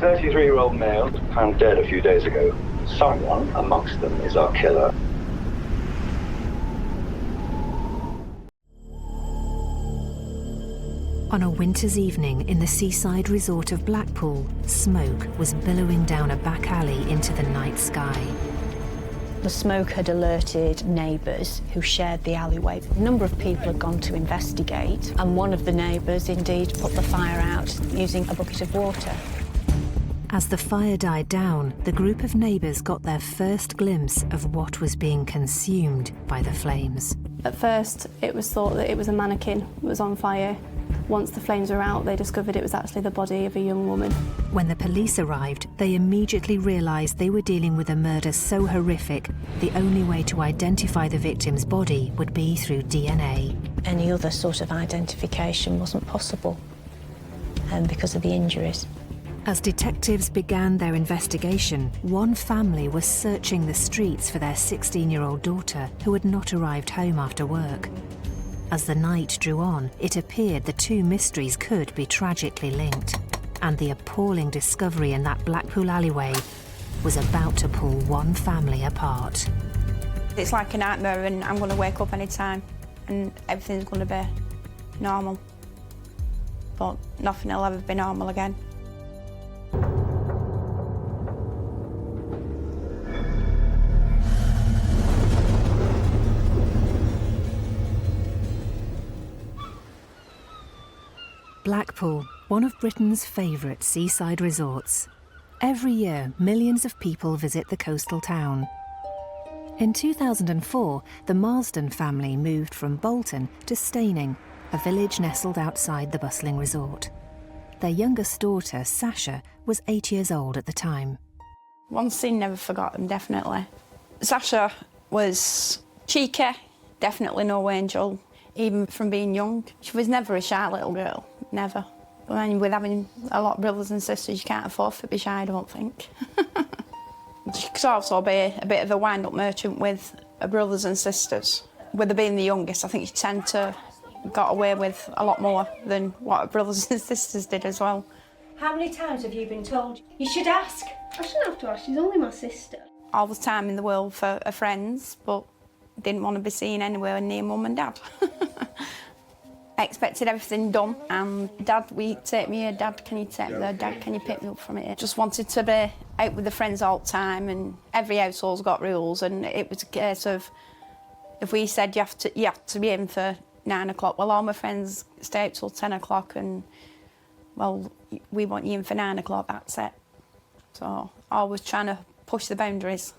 33-year-old male found dead a few days ago. Someone amongst them is our killer. On a winter's evening in the seaside resort of Blackpool, smoke was billowing down a back alley into the night sky. The smoke had alerted neighbours who shared the alleyway. A number of people had gone to investigate, and one of the neighbours indeed put the fire out using a bucket of water. As the fire died down, the group of neighbours got their first glimpse of what was being consumed by the flames. At first, it was thought that it was a mannequin that was on fire. Once the flames were out, they discovered it was actually the body of a young woman. When the police arrived, they immediately realised they were dealing with a murder so horrific, the only way to identify the victim's body would be through DNA. Any other sort of identification wasn't possible because of the injuries. As detectives began their investigation, one family was searching the streets for their 16-year-old daughter who had not arrived home after work. As the night drew on, it appeared the two mysteries could be tragically linked, and the appalling discovery in that Blackpool alleyway was about to pull one family apart. It's like a nightmare, and I'm going to wake up any time and everything's going to be normal. But nothing will ever be normal again. Blackpool, one of Britain's favourite seaside resorts. Every year, millions of people visit the coastal town. In 2004, the Marsden family moved from Bolton to Staining, a village nestled outside the bustling resort. Their youngest daughter, Sasha, was 8 years old at the time. One scene never forgotten, definitely. Sasha was cheeky, definitely no angel, even from being young. She was never a shy little girl, never. But then with having a lot of brothers and sisters, you can't afford to be shy, I don't think. She could also be a bit of a wind-up merchant with her brothers and sisters. With her being the youngest, I think she tended to got away with a lot more than what her brothers and sisters did as well. How many times have you been told? You should ask. I shouldn't have to ask, she's only my sister. All the time in the world for her friends, but didn't want to be seen anywhere near mum and dad. I expected everything done, and Dad, will you take me here? Dad, can you take me there? Dad, can you pick me up from here? Just wanted to be out with the friends all the time, and every household's got rules, and it was a case of, if we said you have to be in for 9 o'clock, well, all my friends stay out till 10 o'clock, and, well, we want you in for 9 o'clock, that's it. So I was trying to push the boundaries.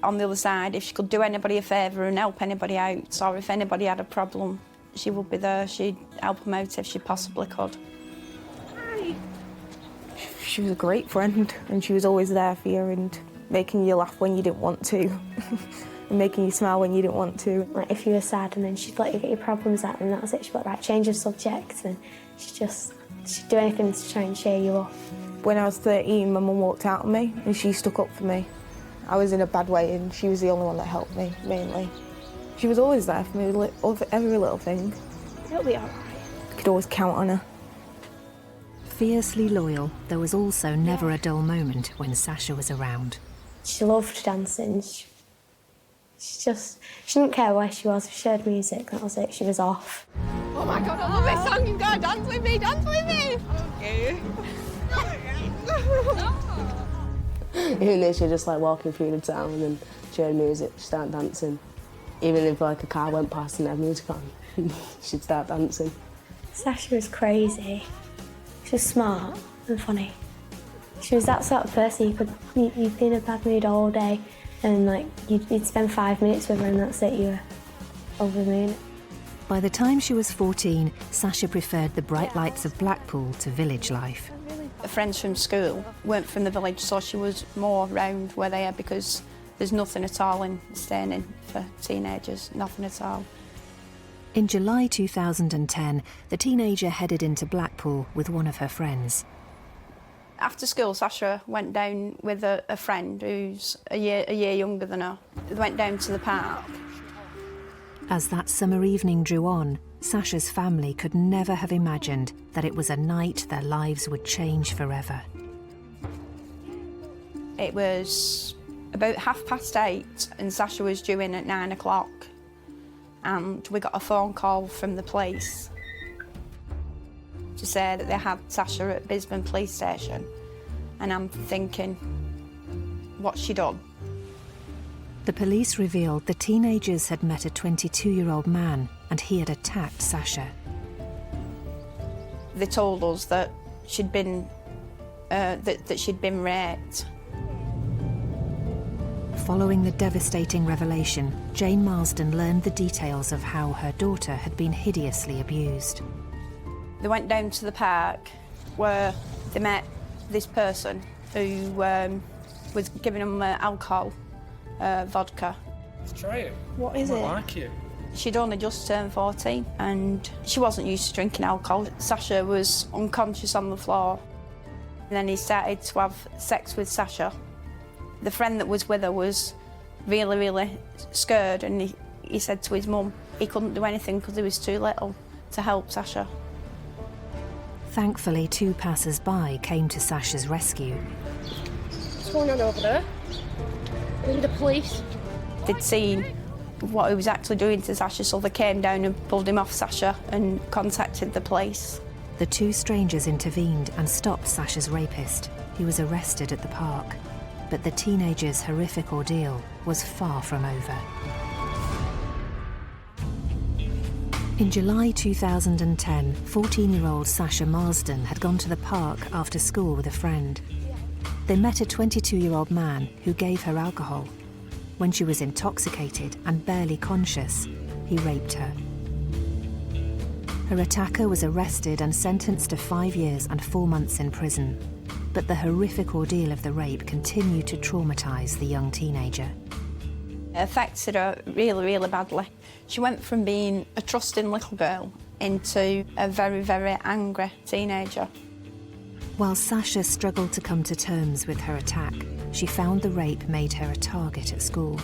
On the other side, if she could do anybody a favour and help anybody out, or if anybody had a problem, she would be there. She'd help them out if she possibly could. Hi. She was a great friend, and she was always there for you and making you laugh when you didn't want to, and making you smile when you didn't want to. Like if you were sad, and then she'd let you get your problems out, and that was it. She'd like change of subject, and she'd do anything to try and cheer you up. When I was 13, my mum walked out on me, and she stuck up for me. I was in a bad way, and she was the only one that helped me, mainly. She was always there for me, for every little thing. It'll be all right. I could always count on her. Fiercely loyal, there was also never a dull moment when Sasha was around. She loved dancing. She didn't care where she was. If she heard music, that was it. She was off. Oh my God, I love this song. You gotta dance with me, dance with me. Okay. Even though she'd just like walking through the town and she heard music, she'd start dancing. Even if like a car went past and had music on, she'd start dancing. Sasha was crazy. She was smart and funny. She was that sort of person you'd be in a bad mood all day, and like you'd spend 5 minutes with her and that's it, you were over the moon. By the time she was 14, Sasha preferred the bright lights of Blackpool to village life. Her friends from school weren't from the village, so she was more round where they are, because there's nothing at all in Staining for teenagers, nothing at all. In July 2010, the teenager headed into Blackpool with one of her friends. After school, Sasha went down with a friend who's a year younger than her. They went down to the park. As that summer evening drew on, Sasha's family could never have imagined that it was a night their lives would change forever. It was about 8:30 and Sasha was due in at 9 o'clock, and we got a phone call from the police to say that they had Sasha at Brisbane Police Station. And I'm thinking, what's she done? The police revealed the teenagers had met a 22-year-old man and he had attacked Sasha. They told us that she'd been that she'd been raped. Following the devastating revelation, Jane Marsden learned the details of how her daughter had been hideously abused. They went down to the park where they met this person who was giving them alcohol, vodka. Let's try it. What is it? I like it. She'd only just turned 14 and she wasn't used to drinking alcohol. Sasha was unconscious on the floor. And then he started to have sex with Sasha. The friend that was with her was really, really scared, and he said to his mum he couldn't do anything because he was too little to help Sasha. Thankfully, 2 passers-by came to Sasha's rescue. What's going on over there? The police. They'd seen what he was actually doing to Sasha, so they came down and pulled him off Sasha and contacted the police. The 2 strangers intervened and stopped Sasha's rapist. He was arrested at the park. But the teenager's horrific ordeal was far from over. In July 2010, 14-year-old Sasha Marsden had gone to the park after school with a friend. They met a 22-year-old man who gave her alcohol. When she was intoxicated and barely conscious, he raped her. Her attacker was arrested and sentenced to 5 years and 4 months in prison. But the horrific ordeal of the rape continued to traumatise the young teenager. It affected her really, really badly. She went from being a trusting little girl into a very, very angry teenager. While Sasha struggled to come to terms with her attack, she found the rape made her a target at school.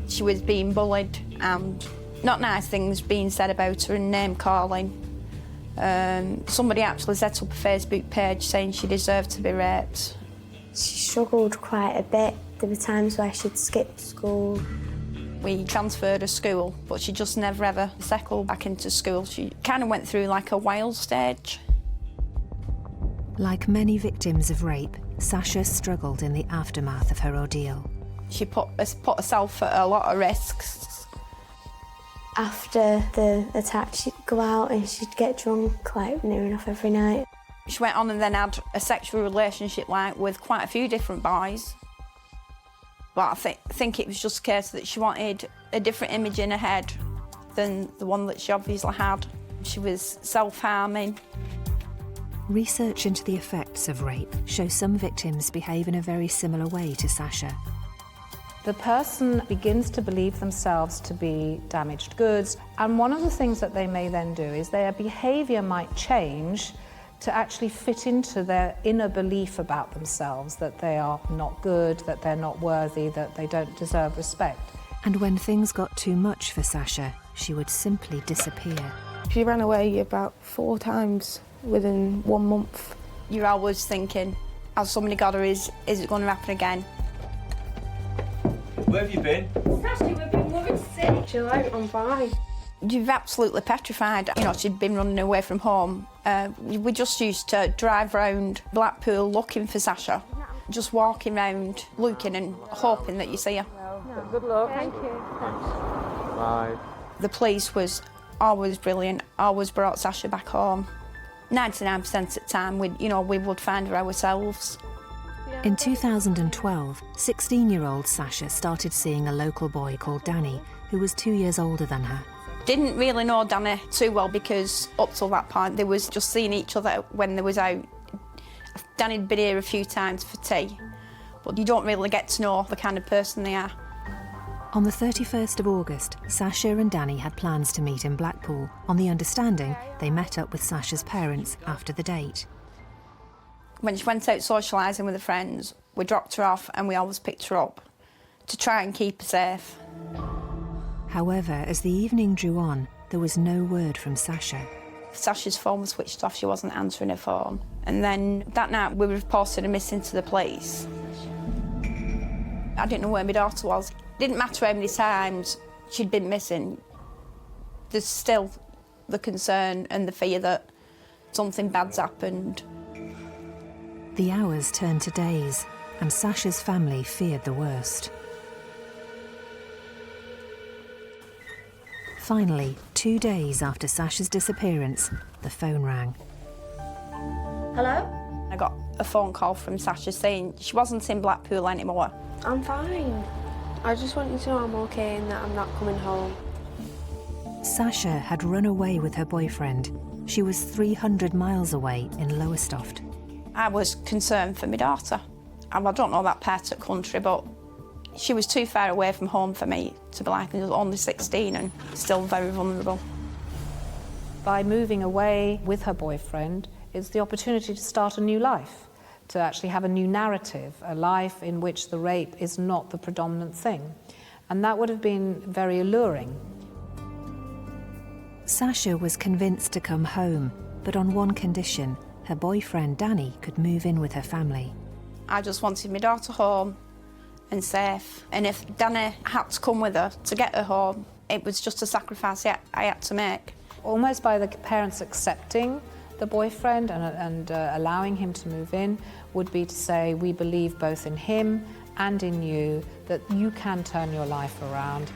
She was being bullied and not nice things being said about her and name-calling. Somebody actually set up a Facebook page saying she deserved to be raped. She struggled quite a bit. There were times where she'd skip school. We transferred her school, but she just never ever settled back into school. She kind of went through like a wild stage. Like many victims of rape, Sasha struggled in the aftermath of her ordeal. She put herself at a lot of risks. After the attack, she'd go out and she'd get drunk like near enough every night. She went on and then had a sexual relationship with quite a few different boys. But I think it was just a case that she wanted a different image in her head than the one that she obviously had. She was self-harming. Research into the effects of rape shows some victims behave in a very similar way to Sasha. The person begins to believe themselves to be damaged goods, and one of the things that they may then do is their behaviour might change to actually fit into their inner belief about themselves, that they are not good, that they're not worthy, that they don't deserve respect. And when things got too much for Sasha, she would simply disappear. She ran away about 4 times within 1 month. You're always thinking, has somebody got her, is it going to happen again? Where have you been? Sasha, we've been worried sick. Chill out, I'm fine. You're absolutely petrified. You know, she'd been running away from home. We just used to drive round Blackpool looking for Sasha, just walking round, looking and hoping that you see her. No. Good luck. Thank you. Bye. The police was always brilliant, always brought Sasha back home. 99% of the time, we would find her ourselves. In 2012, 16-year-old Sasha started seeing a local boy called Danny, who was 2 years older than her. Didn't really know Danny too well because up till that point they was just seeing each other when they was out. Danny'd been here a few times for tea, but you don't really get to know the kind of person they are. On the 31st of August, Sasha and Danny had plans to meet in Blackpool, on the understanding they met up with Sasha's parents after the date. When she went out socialising with her friends, we dropped her off and we always picked her up to try and keep her safe. However, as the evening drew on, there was no word from Sasha. Sasha's phone was switched off, she wasn't answering her phone. And then that night we reported her missing to the police. I didn't know where my daughter was. Didn't matter how many times she'd been missing. There's still the concern and the fear that something bad's happened. The hours turned to days, and Sasha's family feared the worst. Finally, 2 days after Sasha's disappearance, the phone rang. Hello? I got a phone call from Sasha saying she wasn't in Blackpool anymore. I'm fine. I just want you to know I'm okay and that I'm not coming home. Sasha had run away with her boyfriend. She was 300 miles away in Lowestoft. I was concerned for my daughter. I don't know that part of the country, but she was too far away from home for me to be like, only 16 and still very vulnerable. By moving away with her boyfriend, it's the opportunity to start a new life, to actually have a new narrative, a life in which the rape is not the predominant thing. And that would have been very alluring. Sasha was convinced to come home, but on one condition: her boyfriend Danny could move in with her family. I just wanted my daughter home and safe. And if Danny had to come with her to get her home, it was just a sacrifice I had to make. Almost by the parents accepting the boyfriend and allowing him to move in would be to say, we believe both in him and in you, that you can turn your life around.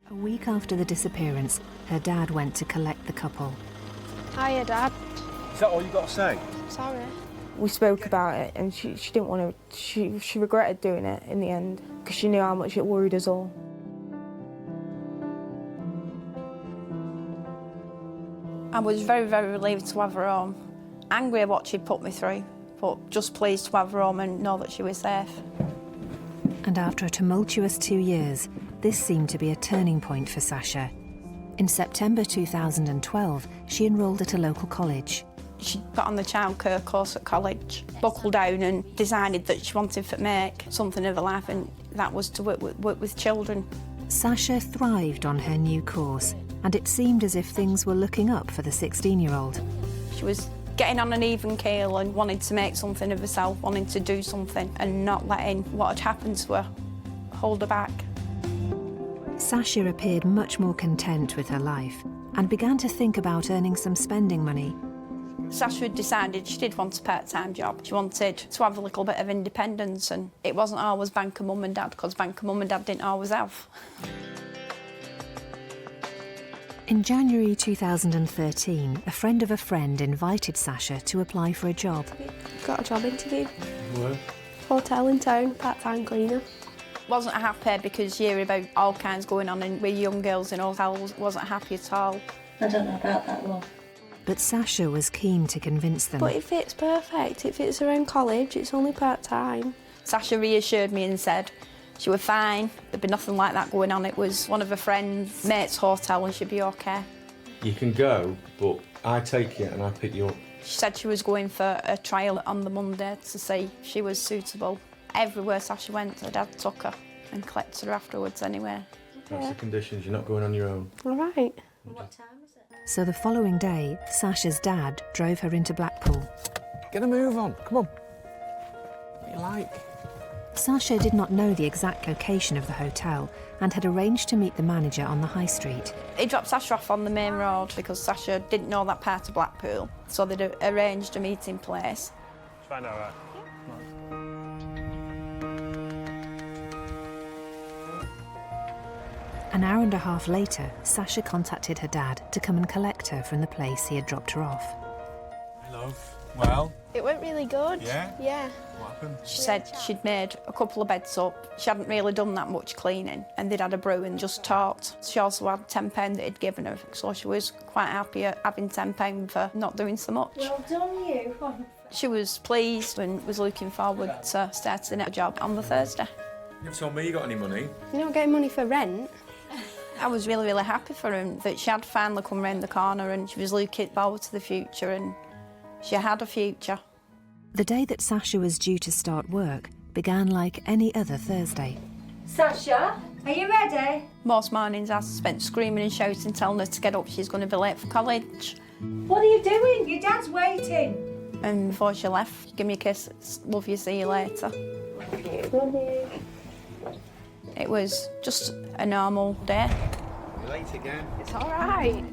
A week after the disappearance, her dad went to collect the couple. Hiya, Dad. Is that all you got to say? Sorry. We spoke about it and she didn't want to, she regretted doing it in the end because she knew how much it worried us all. I was very, very relieved to have her home. Angry at what she'd put me through, but just pleased to have her home and know that she was safe. And after a tumultuous 2 years, this seemed to be a turning point for Sasha. In September 2012, she enrolled at a local college. She got on the childcare course at college, buckled down and decided that she wanted to make something of her life, and that was to work with children. Sasha thrived on her new course, and it seemed as if things were looking up for the 16-year-old. She was getting on an even keel and wanted to make something of herself, wanting to do something and not letting what had happened to her hold her back. Sasha appeared much more content with her life and began to think about earning some spending money. Sasha had decided she did want a part-time job. She wanted to have a little bit of independence, and it wasn't always bank of mum and dad, because bank of mum and dad didn't always have. In January 2013, a friend of a friend invited Sasha to apply for a job. Got a job interview. Where? Hotel in town, part-time cleaner. Wasn't happy because you hear about all kinds going on and with young girls in hotels. Wasn't happy at all. I don't know about that one. But Sasha was keen to convince them. But it fits perfect. It fits around college. It's only part-time. Sasha reassured me and said she was fine. There'd be nothing like that going on. It was one of her friends' mates' hotel and she'd be okay. You can go, but I take you and I pick you up. She said she was going for a trial on the Monday to see if she was suitable. Everywhere Sasha went, her dad took her and collected her afterwards anyway. That's the conditions. You're not going on your own. All right. What time is it? So the following day, Sasha's dad drove her into Blackpool. Get a move on. Come on. What you like? Sasha did not know the exact location of the hotel and had arranged to meet the manager on the high street. He dropped Sasha off on the main road because Sasha didn't know that part of Blackpool, so they'd arranged a meeting place. Find out, right? An hour and a half later, Sasha contacted her dad to come and collect her from the place he had dropped her off. Hey, love. Well? It went really good. Yeah? Yeah. What happened? She said she'd made a couple of beds up. She hadn't really done that much cleaning, and they'd had a brew and just talked. She also had £10 that he'd given her, so she was quite happy at having £10 for not doing so much. Well done, you. She was pleased and was looking forward to starting a job on the Thursday. You never told me you got any money. You're not getting money for rent. I was really, really happy for him that she had finally come round the corner and she was looking forward to the future, and she had a future. The day that Sasha was due to start work began like any other Thursday. Sasha, are you ready? Most mornings I spent screaming and shouting, telling her to get up, she's going to be late for college. What are you doing? Your dad's waiting. And before she left, she gave me a kiss. Love you, see you later. Love you. It was just a normal day. You're late again. It's all right.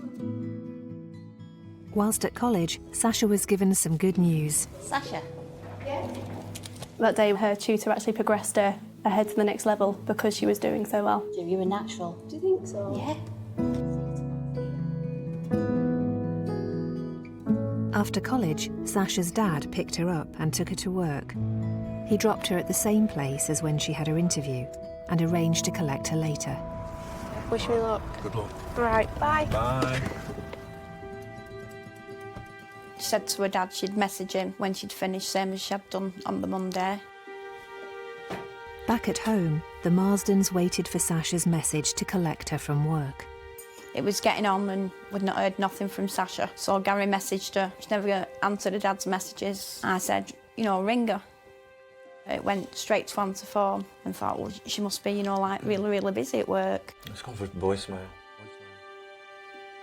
Whilst at college, Sasha was given some good news. Sasha? That day, her tutor actually progressed her ahead to the next level because she was doing so well. You're a natural. Do you think so? Yeah. After college, Sasha's dad picked her up and took her to work. He dropped her at the same place as when she had her interview and arranged to collect her later. Wish me luck. Good luck. Right, bye. Bye. She said to her dad she'd message him when she'd finished, same as she had done on the Monday. Back at home, the Marsdens waited for Sasha's message to collect her from work. It was getting on and we'd not heard nothing from Sasha. So Gary messaged her. She never answered her dad's messages. I said, you know, ring her. It went straight to answer phone and thought, well, she must be, you know, like really busy at work. It's gone for voicemail.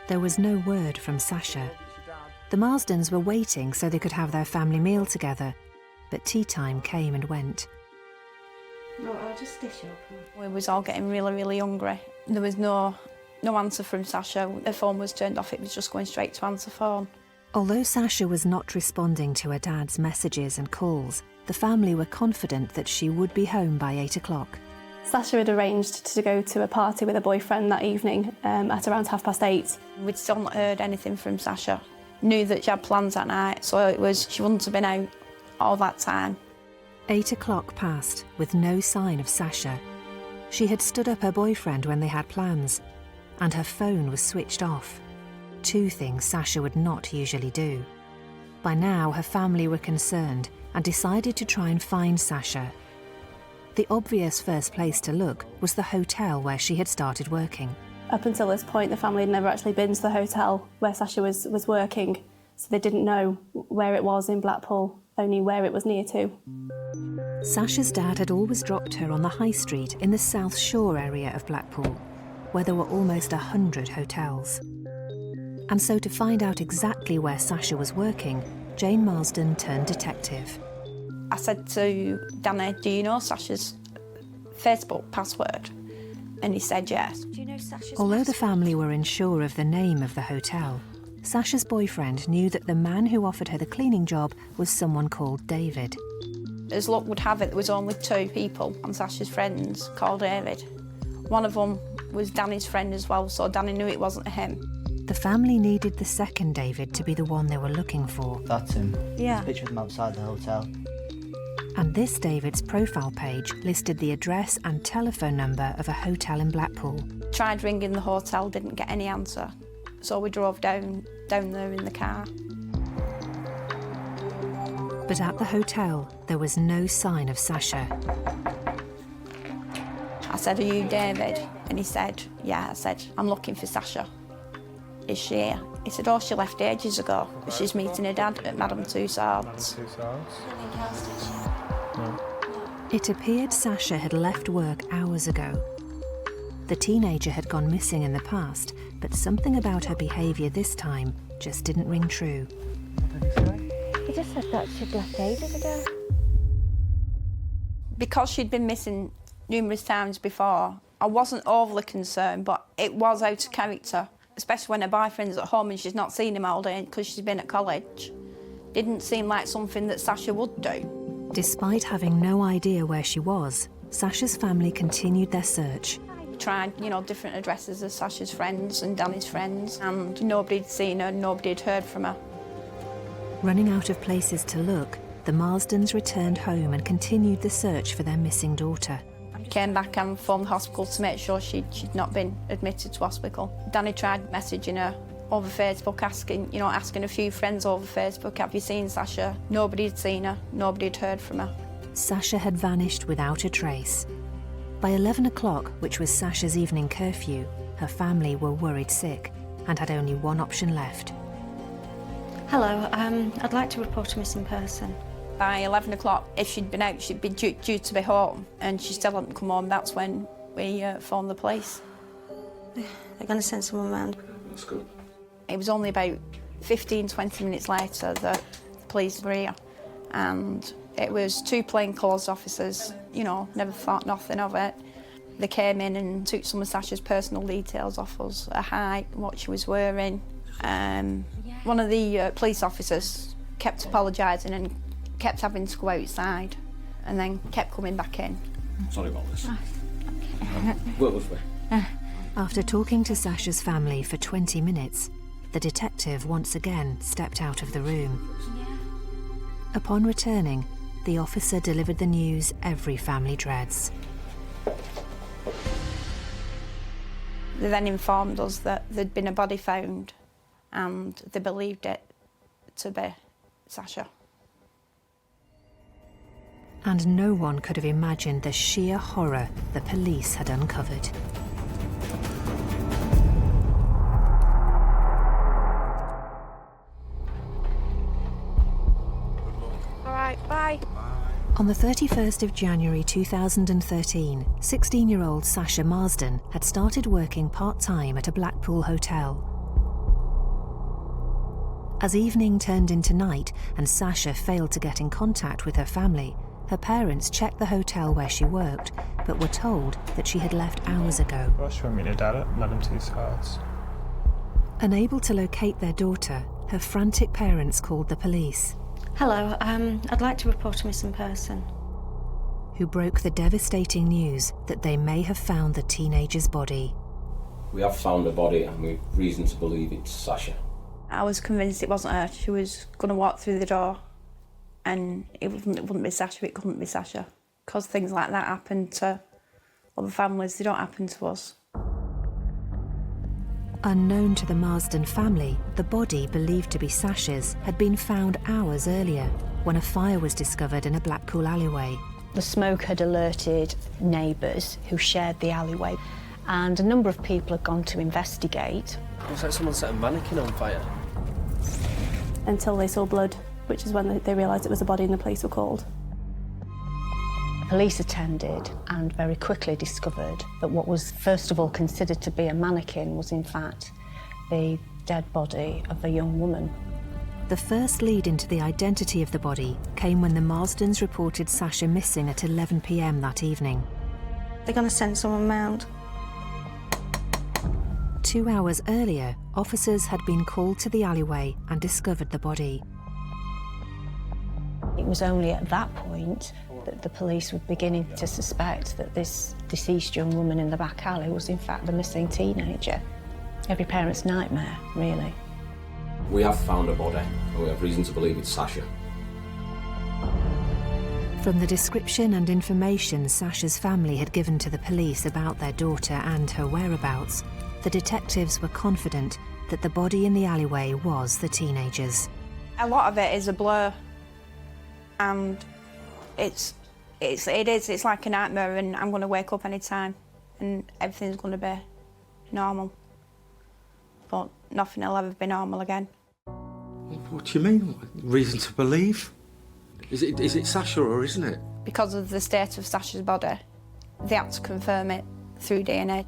There was no word from Sasha. The Marsdens were waiting so they could have their family meal together, but tea time came and went. No, I'll just dish up. We was all getting really hungry. There was no answer from Sasha. Her phone was turned off, it was just going straight to answer phone. Although Sasha was not responding to her dad's messages and calls, the family were confident that she would be home by 8 o'clock. Sasha had arranged to go to a party with a boyfriend that evening at around 8:30. We'd still not heard anything from Sasha. Knew that she had plans that night, so it was she wouldn't have been out all that time. 8 o'clock passed with no sign of Sasha. She had stood up her boyfriend when they had plans, and her phone was switched off. Two things Sasha would not usually do. By now, her family were concerned and decided to try and find Sasha. The obvious first place to look was the hotel where she had started working. Up until this point, the family had never actually been to the hotel where Sasha was working, so they didn't know where it was in Blackpool, only where it was near to. Sasha's dad had always dropped her on the high street in the South Shore area of Blackpool, where there were almost 100 hotels. And so to find out exactly where Sasha was working, Jane Marsden turned detective. I said to Danny, do you know Sasha's Facebook password? And he said yes. Do you know Sasha's Although the password? family were unsure of the name of the hotel, Sasha's boyfriend knew that the man who offered her the cleaning job was someone called David. As luck would have it, there was only 2 people on Sasha's friends called David. One of them was Danny's friend as well, so Danny knew it wasn't him. The family needed the second David to be the one they were looking for. That's him. Yeah. There's a picture of him outside the hotel. And this David's profile page listed the address and telephone number of a hotel in Blackpool. Tried ringing the hotel, didn't get any answer. So we drove down there in the car. But at the hotel, there was no sign of Sasha. I said, are you David? And he said, yeah. I said, I'm looking for Sasha. Is she here? He said, oh, she left ages ago. She's meeting her dad at Madame Tussauds. It appeared Sasha had left work hours ago. The teenager had gone missing in the past, but something about her behaviour this time just didn't ring true. He just said that she'd left ages ago. Because she'd been missing numerous times before, I wasn't overly concerned, but it was out of character, especially when her boyfriend's at home and she's not seen him all day because she's been at college. Didn't seem like something that Sasha would do. Despite having no idea where she was, Sasha's family continued their search. Tried, different addresses of Sasha's friends and Danny's friends, and nobody'd seen her, nobody'd heard from her. Running out of places to look, the Marsdens returned home and continued the search for their missing daughter. Came back and phoned the hospital to make sure she'd not been admitted to hospital. Danny tried messaging her over Facebook, asking a few friends over Facebook, have you seen Sasha? Nobody had seen her, nobody had heard from her. Sasha had vanished without a trace. By 11 o'clock, which was Sasha's evening curfew, her family were worried sick and had only one option left. Hello, I'd like to report a missing person. By 11 o'clock, if she'd been out, she'd be due to be home, and she still hadn't come home. That's when we phoned the police. They're going to send someone round. That's good. It was only about 15, 20 minutes later, the police were here, and it was 2 plainclothes officers, you know, never thought nothing of it. They came in and took some of Sasha's personal details off us, her height, what she was wearing. One of the police officers kept apologising and kept having to go outside, and then kept coming back in. Sorry about this. Work with me. After talking to Sasha's family for 20 minutes, the detective once again stepped out of the room. Upon returning, the officer delivered the news every family dreads. They then informed us that there'd been a body found, and they believed it to be Sasha. And no one could have imagined the sheer horror the police had uncovered. All right, bye. On the 31st of January 2013, 16-year-old Sasha Marsden had started working part-time at a Blackpool hotel. As evening turned into night and Sasha failed to get in contact with her family, her parents checked the hotel where she worked, but were told that she had left hours ago. What's your meter, Dad? Madam T's house. Unable to locate their daughter, her frantic parents called the police. Hello, I'd like to report a missing person. Who broke the devastating news that they may have found the teenager's body. We have found a body and we've reason to believe it's Sasha. I was convinced it wasn't her. She was going to walk through the door, and it wouldn't be Sasha, it couldn't be Sasha. Because things like that happen to other families, they don't happen to us. Unknown to the Marsden family, the body, believed to be Sasha's, had been found hours earlier when a fire was discovered in a Blackpool alleyway. The smoke had alerted neighbours who shared the alleyway, and a number of people had gone to investigate. It was like someone set a mannequin on fire. Until they saw blood, which is when they realised it was a body and the police were called. Police attended and very quickly discovered that what was first of all considered to be a mannequin was in fact the dead body of a young woman. The first lead into the identity of the body came when the Marsdens reported Sasha missing at 11 p.m. that evening. They're going to send someone round. 2 hours earlier, officers had been called to the alleyway and discovered the body. It was only at that point that the police were beginning to suspect that this deceased young woman in the back alley was in fact the missing teenager. Every parent's nightmare, really. We have found a body and we have reason to believe it's Sasha. From the description and information Sasha's family had given to the police about their daughter and her whereabouts, the detectives were confident that the body in the alleyway was the teenager's. A lot of it is a blur, and it's like a nightmare, and I'm going to wake up any time and everything's going to be normal. But nothing will ever be normal again. What do you mean? Reason to believe? Is it Sasha or isn't it? Because of the state of Sasha's body, they had to confirm it through DNA.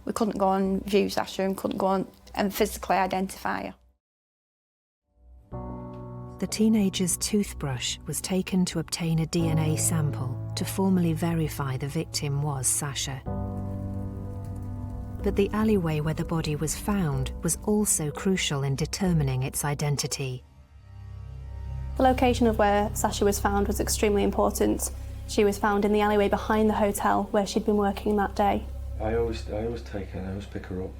We couldn't go and view Sasha and couldn't go and physically identify her. The teenager's toothbrush was taken to obtain a DNA sample to formally verify the victim was Sasha. But the alleyway where the body was found was also crucial in determining its identity. The location of where Sasha was found was extremely important. She was found in the alleyway behind the hotel where she'd been working that day. I always take her, I always pick her up.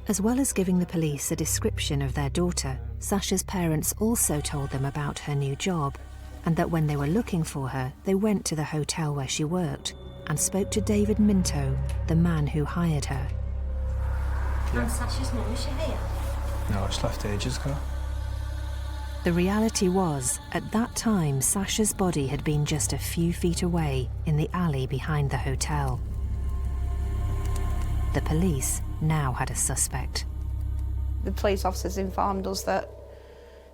As well as giving the police a description of their daughter, Sasha's parents also told them about her new job, and that when they were looking for her, they went to the hotel where she worked and spoke to David Minto, the man who hired her. And Sasha's mum, is she here? No, I just left ages ago. The reality was, at that time, Sasha's body had been just a few feet away in the alley behind the hotel. The police now had a suspect. The police officers informed us that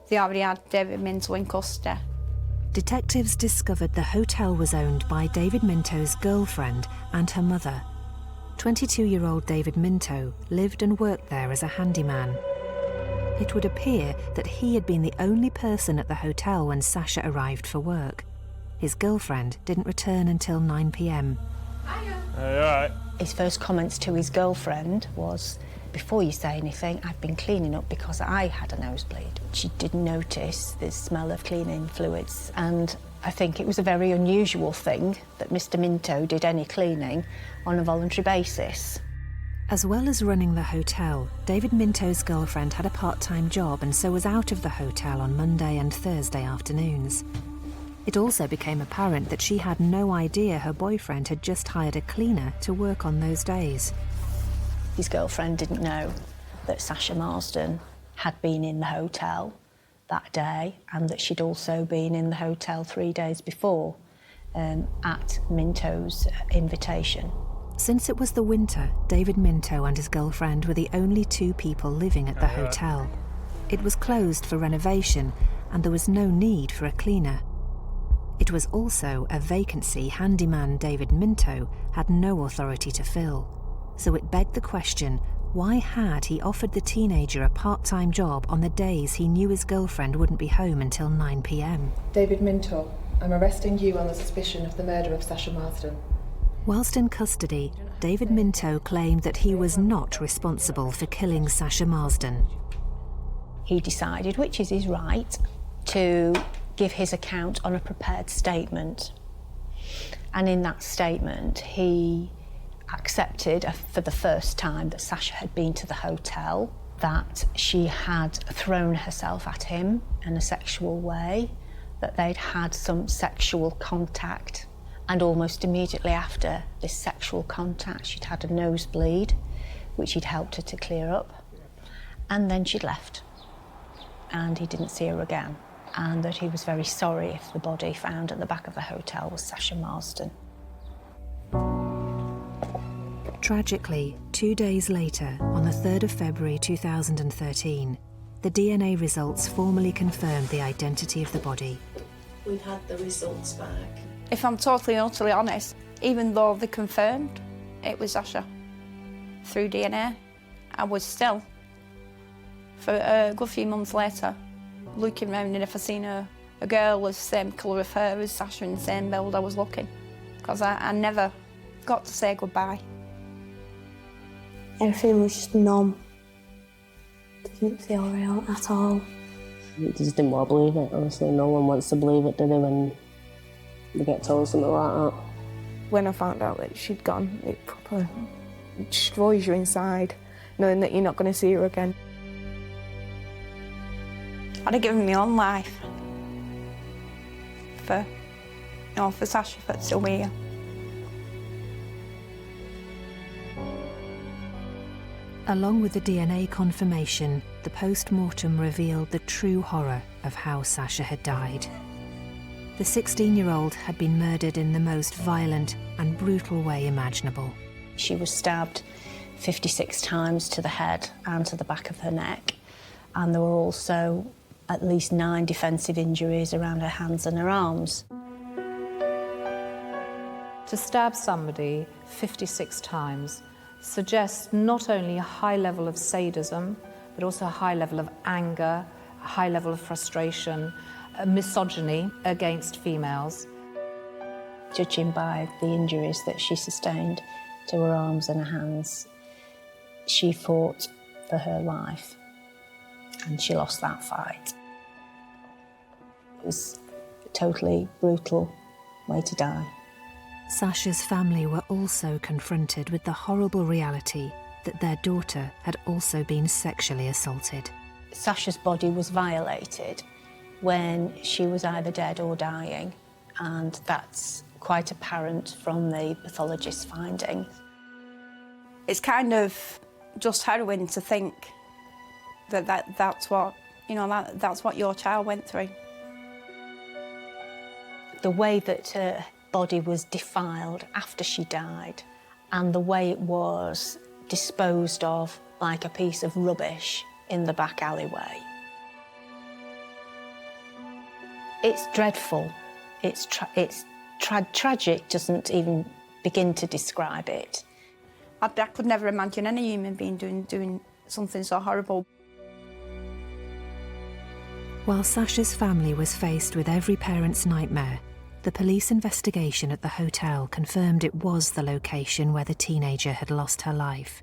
they already had David Minto in custody. Detectives discovered the hotel was owned by David Minto's girlfriend and her mother. 22-year-old David Minto lived and worked there as a handyman. It would appear that he had been the only person at the hotel when Sasha arrived for work. His girlfriend didn't return until 9 p.m. Hey, all right? His first comments to his girlfriend was, "Before you say anything, I've been cleaning up because I had a nosebleed." She did notice the smell of cleaning fluids, and I think it was a very unusual thing that Mr. Minto did any cleaning on a voluntary basis. As well as running the hotel, David Minto's girlfriend had a part-time job and so was out of the hotel on Monday and Thursday afternoons. It also became apparent that she had no idea her boyfriend had just hired a cleaner to work on those days. His girlfriend didn't know that Sasha Marsden had been in the hotel that day and that she'd also been in the hotel 3 days before at Minto's invitation. Since it was the winter, David Minto and his girlfriend were the only two people living at the hotel. It was closed for renovation and there was no need for a cleaner. It was also a vacancy handyman David Minto had no authority to fill. So it begged the question, why had he offered the teenager a part-time job on the days he knew his girlfriend wouldn't be home until 9 p.m? David Minto, I'm arresting you on the suspicion of the murder of Sasha Marsden. Whilst in custody, David Minto claimed that he was not responsible for killing Sasha Marsden. He decided, which is his right, to give his account on a prepared statement. And in that statement, he accepted for the first time that Sasha had been to the hotel, that she had thrown herself at him in a sexual way, that they'd had some sexual contact, and almost immediately after this sexual contact she'd had a nosebleed, which he'd helped her to clear up, and then she'd left and he didn't see her again, and that he was very sorry if the body found at the back of the hotel was Sasha Marsden. Tragically, 2 days later, on the 3rd of February 2013, the DNA results formally confirmed the identity of the body. We've had the results back. If I'm totally and utterly honest, even though they confirmed it was Sasha through DNA, I was still, for a good few months later, looking around, and if I seen a girl with the same colour of hair as Sasha in the same build, I was looking, because I never got to say goodbye. Everything was just numb. Didn't feel real at all. I just didn't want to believe it, honestly. No one wants to believe it, do they, when they get told something like that? When I found out that she'd gone, it proper destroys you inside, knowing that you're not going to see her again. I'd have given my own life for Sasha, for still be here. Along with the DNA confirmation, the post-mortem revealed the true horror of how Sasha had died. The 16-year-old had been murdered in the most violent and brutal way imaginable. She was stabbed 56 times to the head and to the back of her neck, and there were also at least 9 defensive injuries around her hands and her arms. To stab somebody 56 times suggests not only a high level of sadism, but also a high level of anger, a high level of frustration, misogyny against females. Judging by the injuries that she sustained to her arms and her hands, she fought for her life, and she lost that fight. It was a totally brutal way to die. Sasha's family were also confronted with the horrible reality that their daughter had also been sexually assaulted. Sasha's body was violated when she was either dead or dying, and that's quite apparent from the pathologist's findings. It's kind of just harrowing to think that's what, that's what your child went through. The way that her body was defiled after she died, and the way it was disposed of like a piece of rubbish in the back alleyway. It's dreadful. It's tragic, doesn't even begin to describe it. I could never imagine any human being doing something so horrible. While Sasha's family was faced with every parent's nightmare, the police investigation at the hotel confirmed it was the location where the teenager had lost her life.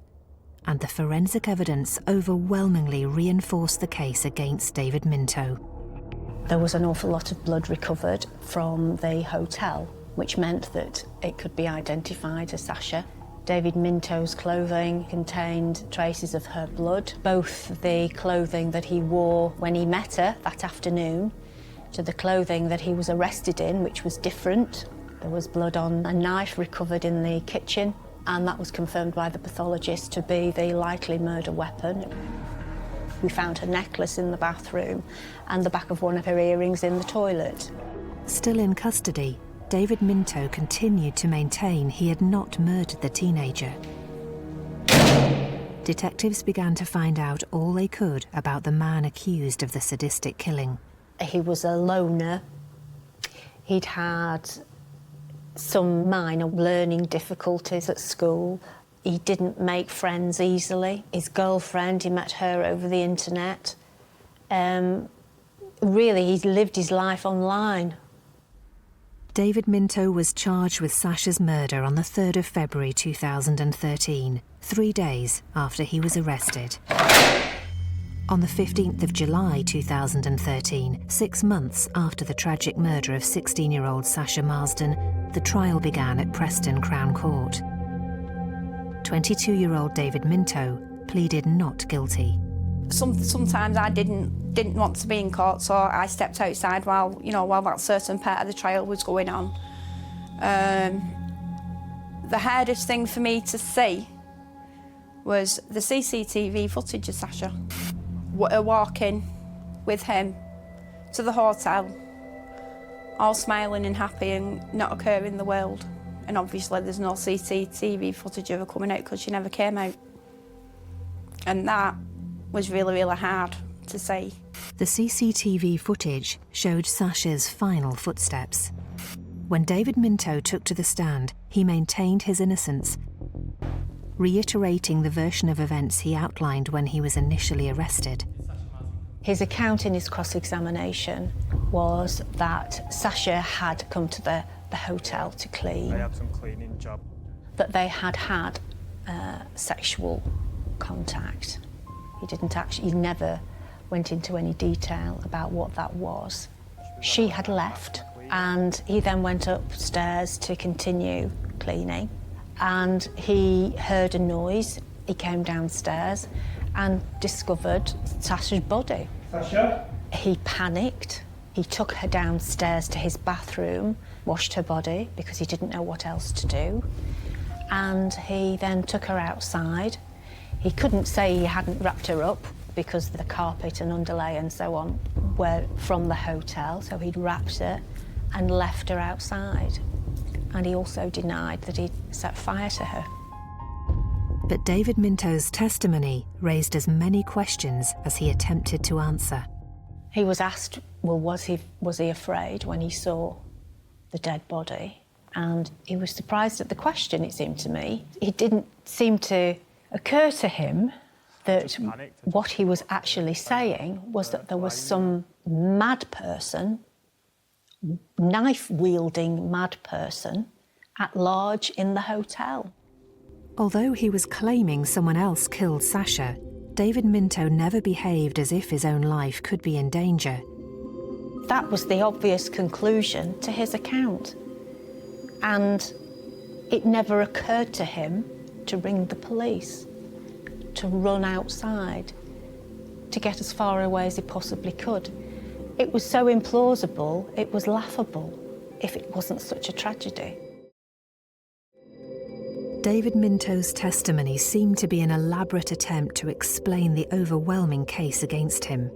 And the forensic evidence overwhelmingly reinforced the case against David Minto. There was an awful lot of blood recovered from the hotel, which meant that it could be identified as Sasha. David Minto's clothing contained traces of her blood, both the clothing that he wore when he met her that afternoon to the clothing that he was arrested in, which was different. There was blood on a knife recovered in the kitchen, and that was confirmed by the pathologist to be the likely murder weapon. We found her necklace in the bathroom and the back of one of her earrings in the toilet. Still in custody, David Minto continued to maintain he had not murdered the teenager. Detectives began to find out all they could about the man accused of the sadistic killing. He was a loner. He'd had some minor learning difficulties at school. He didn't make friends easily. His girlfriend, he met her over the internet. Really, he lived his life online. David Minto was charged with Sasha's murder on the 3rd of February 2013, 3 days after he was arrested. On the 15th of July 2013, 6 months after the tragic murder of 16-year-old Sasha Marsden, the trial began at Preston Crown Court. 22-year-old David Minto pleaded not guilty. Sometimes I didn't want to be in court, so I stepped outside while that certain part of the trial was going on. The hardest thing for me to see was the CCTV footage of Sasha walking with him to the hotel, all smiling and happy and not a care in the world. And obviously there's no CCTV footage of her coming out because she never came out. And that was really, really hard to see. The CCTV footage showed Sasha's final footsteps. When David Minto took to the stand, he maintained his innocence, reiterating the version of events he outlined when he was initially arrested. His account in his cross-examination was that Sasha had come to the hotel to clean. They had some cleaning job. That they had sexual contact. He never went into any detail about what that was. She had left, and he then went upstairs to continue cleaning, and he heard a noise. He came downstairs and discovered Sasha's body. Sasha? He panicked. He took her downstairs to his bathroom, washed her body because he didn't know what else to do, and he then took her outside. He couldn't say he hadn't wrapped her up because the carpet and underlay and so on were from the hotel, so he'd wrapped her and left her outside. And he also denied that he'd set fire to her. But David Minto's testimony raised as many questions as he attempted to answer. He was asked, well, was he afraid when he saw the dead body? And he was surprised at the question, it seemed to me. It didn't seem to occur to him that what he was actually saying was that there was some mad person, knife-wielding mad person, at large in the hotel. Although he was claiming someone else killed Sasha, David Minto never behaved as if his own life could be in danger. That was the obvious conclusion to his account. And it never occurred to him to ring the police, to run outside, to get as far away as he possibly could. It was so implausible, it was laughable if it wasn't such a tragedy. David Minto's testimony seemed to be an elaborate attempt to explain the overwhelming case against him.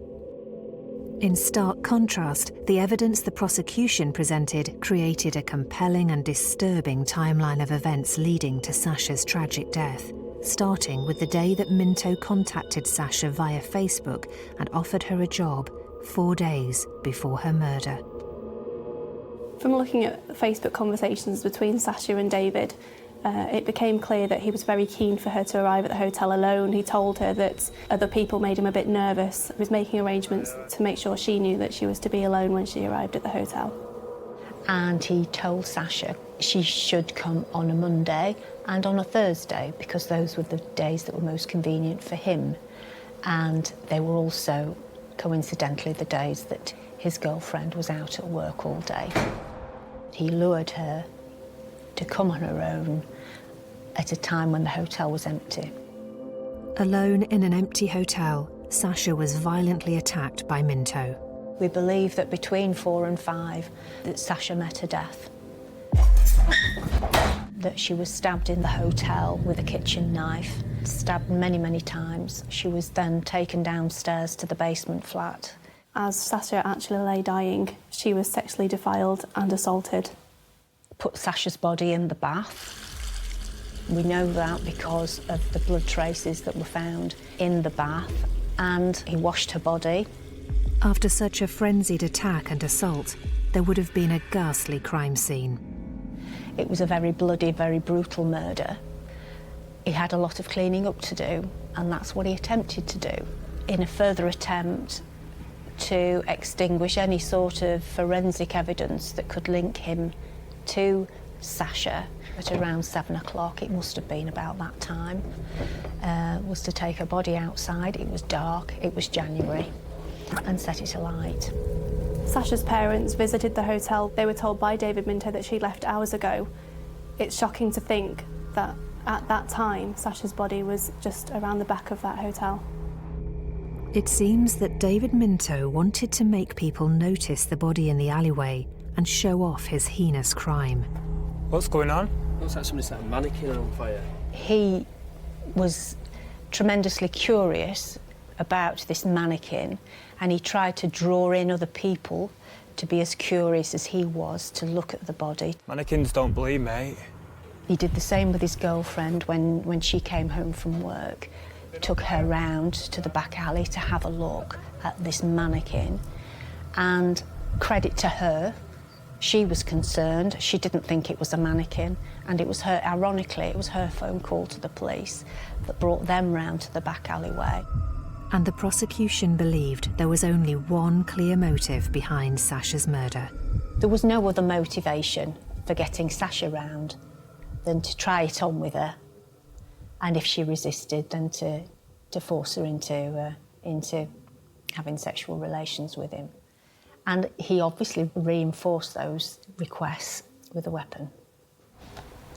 In stark contrast, the evidence the prosecution presented created a compelling and disturbing timeline of events leading to Sasha's tragic death, starting with the day that Minto contacted Sasha via Facebook and offered her a job 4 days before her murder. From looking at Facebook conversations between Sasha and David, it became clear that he was very keen for her to arrive at the hotel alone. He told her that other people made him a bit nervous. He was making arrangements to make sure she knew that she was to be alone when she arrived at the hotel. And he told Sasha she should come on a Monday and on a Thursday because those were the days that were most convenient for him. And they were also, coincidentally, the days that his girlfriend was out at work all day. He lured her to come on her own at a time when the hotel was empty. Alone in an empty hotel, Sasha was violently attacked by Minto. We believe that between 4 and 5 that Sasha met her death. That she was stabbed in the hotel with a kitchen knife, stabbed many, many times. She was then taken downstairs to the basement flat. As Sasha actually lay dying, she was sexually defiled and assaulted. Put Sasha's body in the bath. We know that because of the blood traces that were found in the bath, and he washed her body. After such a frenzied attack and assault, there would have been a ghastly crime scene. It was a very bloody, very brutal murder. He had a lot of cleaning up to do, and that's what he attempted to do. In a further attempt to extinguish any sort of forensic evidence that could link him to Sasha, at around 7 o'clock, it must have been about that time, was to take her body outside. It was dark, it was January, and set it alight. Sasha's parents visited the hotel. They were told by David Minto that she left hours ago. It's shocking to think that at that time, Sasha's body was just around the back of that hotel. It seems that David Minto wanted to make people notice the body in the alleyway and show off his heinous crime. What's going on? Looks like somebody set a mannequin on fire. He was tremendously curious about this mannequin, and he tried to draw in other people to be as curious as he was to look at the body. Mannequins don't bleed, mate. He did the same with his girlfriend when she came home from work. Took her round to the back alley to have a look at this mannequin, and credit to her, she was concerned. She didn't think it was a mannequin, and it was her, ironically, it was her phone call to the police that brought them round to the back alleyway. And the prosecution believed there was only one clear motive behind Sasha's murder. There was no other motivation for getting Sasha round than to try it on with her, and if she resisted, then to force her into having sexual relations with him. And he obviously reinforced those requests with a weapon.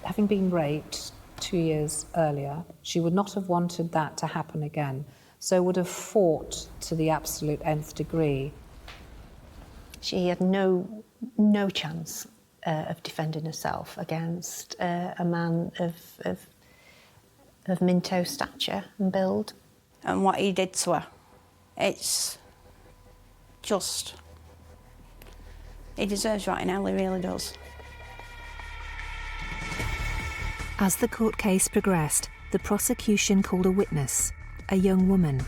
Having been raped 2 years earlier, she would not have wanted that to happen again, so would have fought to the absolute nth degree. She had no chance of defending herself against a man of Minto's stature and build. And what he did to her, it's just... He deserves right in hell, he really does. As the court case progressed, the prosecution called a witness, a young woman.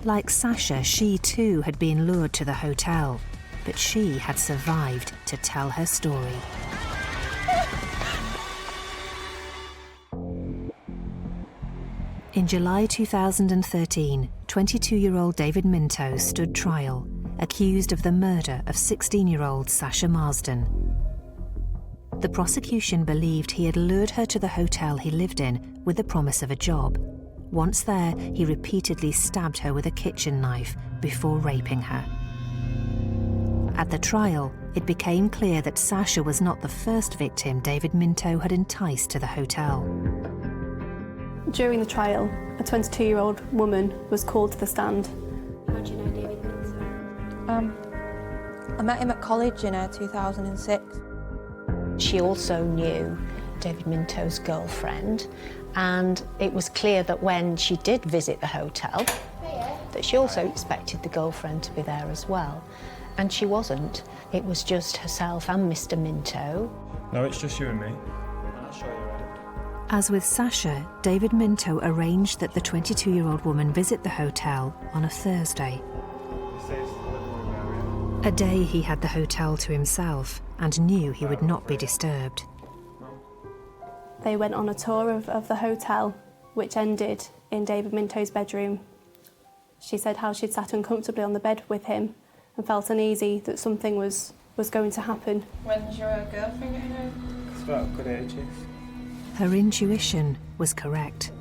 Like Sasha, she too had been lured to the hotel, but she had survived to tell her story. In July 2013, 22-year-old David Minto stood trial, accused of the murder of 16-year-old Sasha Marsden. The prosecution believed he had lured her to the hotel he lived in with the promise of a job. Once there, he repeatedly stabbed her with a kitchen knife before raping her. At the trial, it became clear that Sasha was not the first victim David Minto had enticed to the hotel. During the trial, a 22-year-old woman was called to the stand. How do you know David Minto? I met him at college in 2006. She also knew David Minto's girlfriend, and it was clear that when she did visit the hotel, that she also expected the girlfriend to be there as well. And she wasn't. It was just herself and Mr. Minto. No, it's just you and me. As with Sasha, David Minto arranged that the 22-year-old woman visit the hotel on a Thursday. A day he had the hotel to himself and knew he would not be disturbed. They went on a tour of the hotel, which ended in David Minto's bedroom. She said how she'd sat uncomfortably on the bed with him and felt uneasy that something was going to happen. When's your girlfriend getting home? It's about good ages. Her intuition was correct.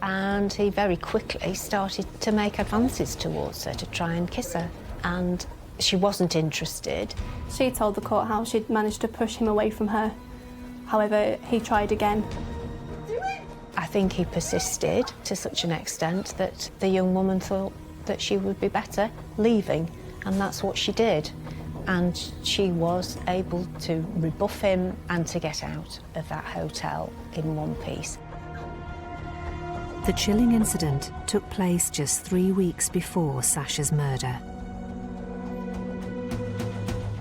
And he very quickly started to make advances towards her to try and kiss her, and she wasn't interested. She told the court how she'd managed to push him away from her. However, he tried again. I think he persisted to such an extent that the young woman thought that she would be better leaving, and that's what she did. And she was able to rebuff him and to get out of that hotel in one piece. The chilling incident took place just 3 weeks before Sasha's murder.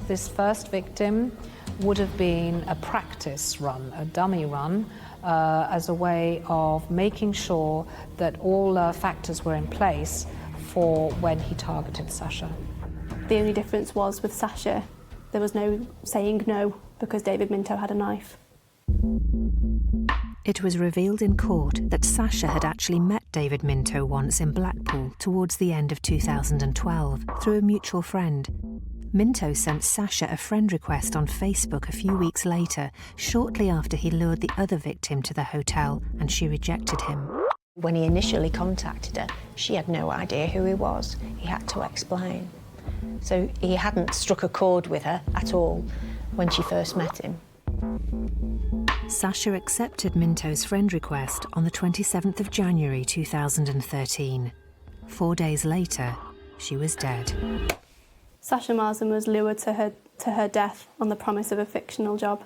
This first victim would have been a practice run, a dummy run, as a way of making sure that all factors were in place for when he targeted Sasha. The only difference was with Sasha, there was no saying no because David Minto had a knife. It was revealed in court that Sasha had actually met David Minto once in Blackpool towards the end of 2012 through a mutual friend. Minto sent Sasha a friend request on Facebook a few weeks later, shortly after he lured the other victim to the hotel, and she rejected him. When he initially contacted her, she had no idea who he was. He had to explain. So he hadn't struck a chord with her at all when she first met him. Sasha accepted Minto's friend request on the 27th of January 2013. 4 days later, she was dead. Sasha Marsden was lured to her death on the promise of a fictional job.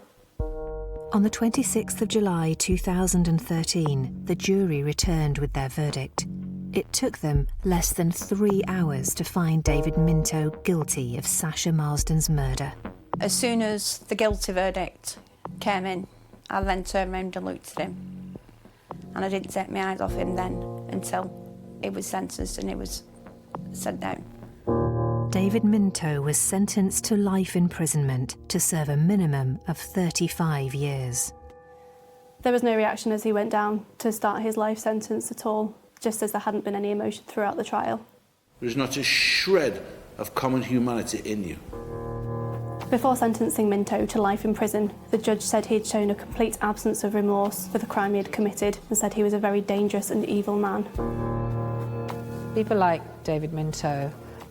On the 26th of July 2013, the jury returned with their verdict. It took them less than 3 hours to find David Minto guilty of Sasha Marsden's murder. As soon as the guilty verdict came in, I then turned around and looked at him. And I didn't take my eyes off him then until he was sentenced and he was sent down. David Minto was sentenced to life imprisonment to serve a minimum of 35 years. There was no reaction as he went down to start his life sentence at all, just as there hadn't been any emotion throughout the trial. There is not a shred of common humanity in you. Before sentencing Minto to life in prison, the judge said he'd shown a complete absence of remorse for the crime he had committed and said he was a very dangerous and evil man. People like David Minto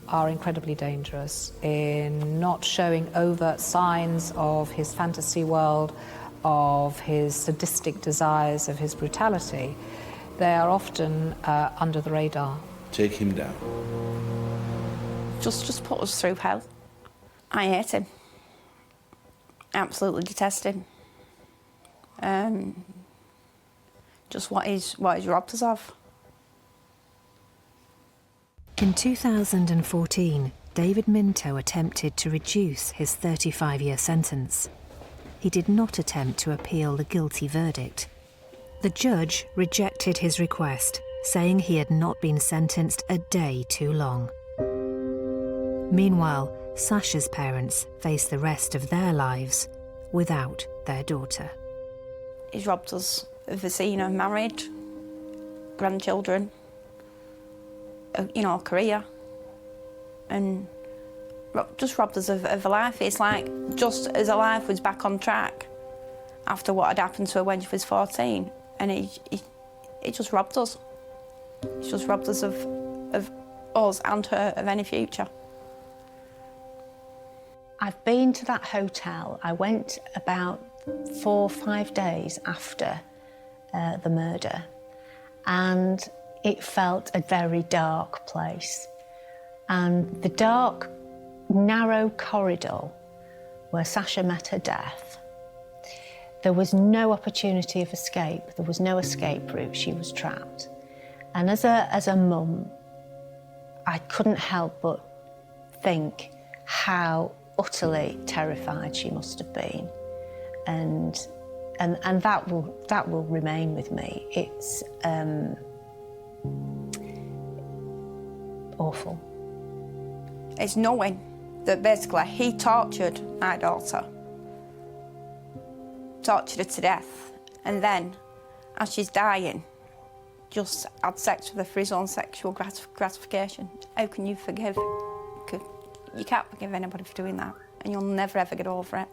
are incredibly dangerous in not showing overt signs of his fantasy world, of his sadistic desires, of his brutality. They are often under the radar. Take him down. Just put us through hell. I hate him. Absolutely detest him. Just what he's robbed us of. In 2014, David Minto attempted to reduce his 35-year sentence. He did not attempt to appeal the guilty verdict. The judge rejected his request, saying he had not been sentenced a day too long. Meanwhile, Sasha's parents face the rest of their lives without their daughter. He's robbed us of a scene, married, grandchildren, a career, and just robbed us of a life. It's like just as her life was back on track after what had happened to her when she was 14, and it just robbed us. It's just robbed us of us and her of any future. I've been to that hotel. I went about 4 or 5 days after the murder, and it felt a very dark place. And the dark, narrow corridor where Sasha met her death, there was no opportunity of escape. There was no escape route. She was trapped. And as a mum, I couldn't help but think how utterly terrified she must have been, and that will remain with me. It's awful. It's knowing that basically he tortured my daughter, tortured her to death, and then, as she's dying, just had sex with her for his own sexual gratification. How can you forgive? You can't forgive anybody for doing that, and you'll never ever get over it.